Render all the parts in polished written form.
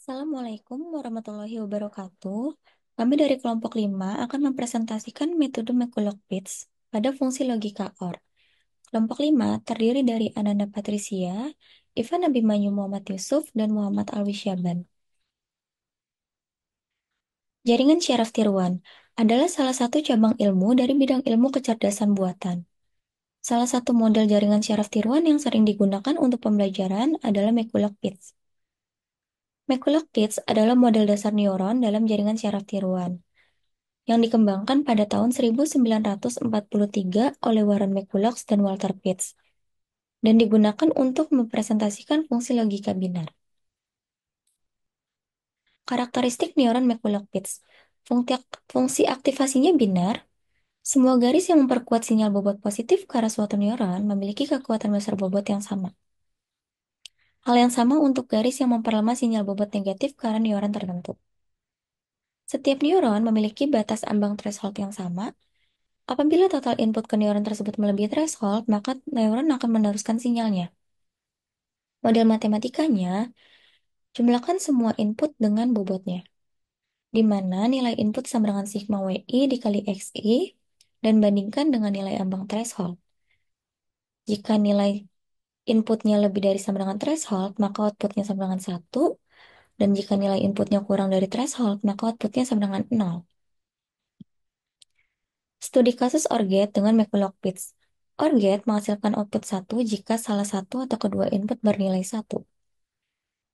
Assalamualaikum warahmatullahi wabarakatuh. Kami dari kelompok 5 akan mempresentasikan metode McCulloch-Pitts pada fungsi logika OR. Kelompok 5 terdiri dari Ananda Patricia, Ivan Abimanyu Muhammad Yusuf, dan Muhammad Alwi Syaban. Jaringan syaraf tiruan adalah salah satu cabang ilmu dari bidang ilmu kecerdasan buatan. Salah satu model jaringan syaraf tiruan yang sering digunakan untuk pembelajaran adalah McCulloch-Pitts. McCulloch-Pitts adalah model dasar neuron dalam jaringan syaraf tiruan yang dikembangkan pada tahun 1943 oleh Warren McCulloch dan Walter Pitts, dan digunakan untuk mempresentasikan fungsi logika binar. Karakteristik neuron McCulloch-Pitts. Fungsi aktivasinya binar. Semua garis yang memperkuat sinyal bobot positif ke arah suatu neuron memiliki kekuatan besar bobot yang sama. Hal yang sama untuk garis yang memperlemah sinyal bobot negatif ke arah neuron tertentu. Setiap neuron memiliki batas ambang threshold yang sama. Apabila total input ke neuron tersebut melebihi threshold, maka neuron akan meneruskan sinyalnya. Model matematikanya, jumlahkan semua input dengan bobotnya, di mana nilai input sama dengan sigma WI dikali XI, dan bandingkan dengan nilai ambang threshold. Jika nilai inputnya lebih dari sama dengan threshold, maka outputnya sama dengan 1, dan jika nilai inputnya kurang dari threshold, maka outputnya sama dengan 0. Studi kasus OR gate dengan McCulloch-Pitts. OR gate menghasilkan output 1 jika salah satu atau kedua input bernilai 1.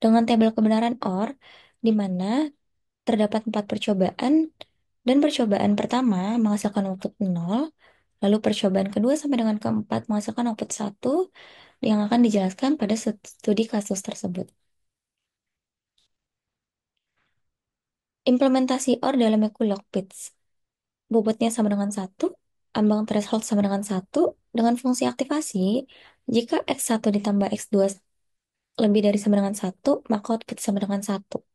Dengan tabel kebenaran OR, di mana terdapat 4 percobaan, dan percobaan pertama menghasilkan output 0, lalu percobaan kedua sampai dengan keempat menghasilkan output 1, yang akan dijelaskan pada studi kasus tersebut. Implementasi OR dalam McCulloch-Pitts. Bobotnya sama dengan 1, ambang threshold sama dengan 1, dengan fungsi aktivasi, jika X1 ditambah X2 lebih dari sama dengan 1, maka output sama dengan 1.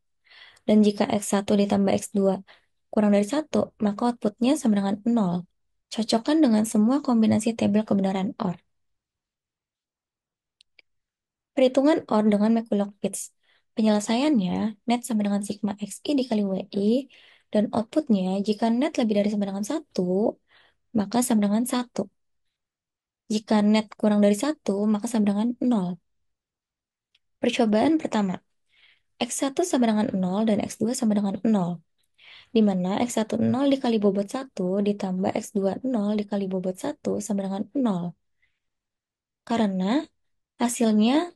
Dan jika X1 ditambah X2 kurang dari 1, maka outputnya sama dengan 0. Cocokkan dengan semua kombinasi tabel kebenaran OR. Perhitungan OR dengan McCulloch-Pitts. Penyelesaiannya, net sama dengan sigma XI dikali WI, dan outputnya jika net lebih dari sama dengan 1, maka sama dengan 1. Jika net kurang dari 1, maka sama dengan 0. Percobaan pertama, X1 sama dengan 0 dan X2 sama dengan 0, di mana X1 0 dikali bobot 1 ditambah X2 0 dikali bobot 1 sama dengan 0. Karena hasilnya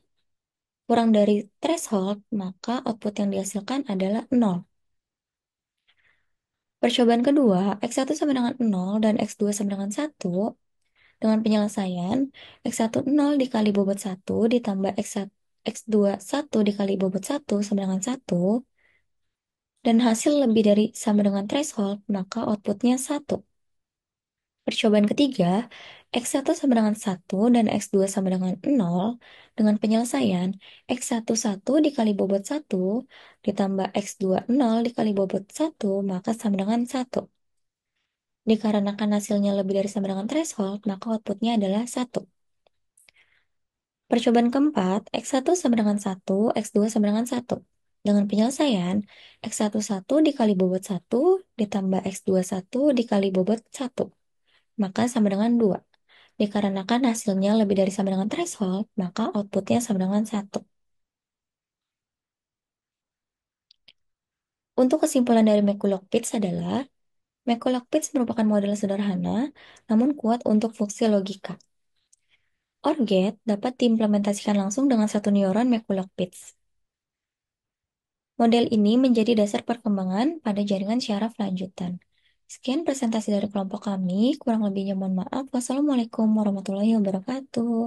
kurang dari threshold, maka output yang dihasilkan adalah 0. Percobaan kedua, X1 sama dengan 0 dan X2 sama dengan 1, dengan penyelesaian X1 0 dikali bobot 1 ditambah X2 1 dikali bobot 1 sama dengan 1, dan hasil lebih dari sama dengan threshold, maka outputnya 1. Percobaan ketiga, X1 sama dengan 1 dan X2 sama dengan 0, dengan penyelesaian X1 1 dikali bobot 1 ditambah X2 0 dikali bobot 1, maka sama dengan 1. Dikarenakan hasilnya lebih dari sama dengan threshold, maka outputnya adalah 1. Percobaan keempat, X1 sama dengan 1, X2 sama dengan 1. Dengan penyelesaian, X1 1 dikali bobot 1 ditambah X2 1 dikali bobot 1, maka sama dengan 2. Dikarenakan hasilnya lebih dari sama dengan threshold, maka outputnya sama dengan 1. Untuk kesimpulan dari McCulloch-Pitts adalah, McCulloch-Pitts merupakan model sederhana, namun kuat untuk fungsi logika. OR gate dapat diimplementasikan langsung dengan satu neuron McCulloch-Pitts. Model ini menjadi dasar perkembangan pada jaringan syaraf lanjutan. Sekian presentasi dari kelompok kami, kurang lebihnya mohon maaf. Wassalamualaikum warahmatullahi wabarakatuh.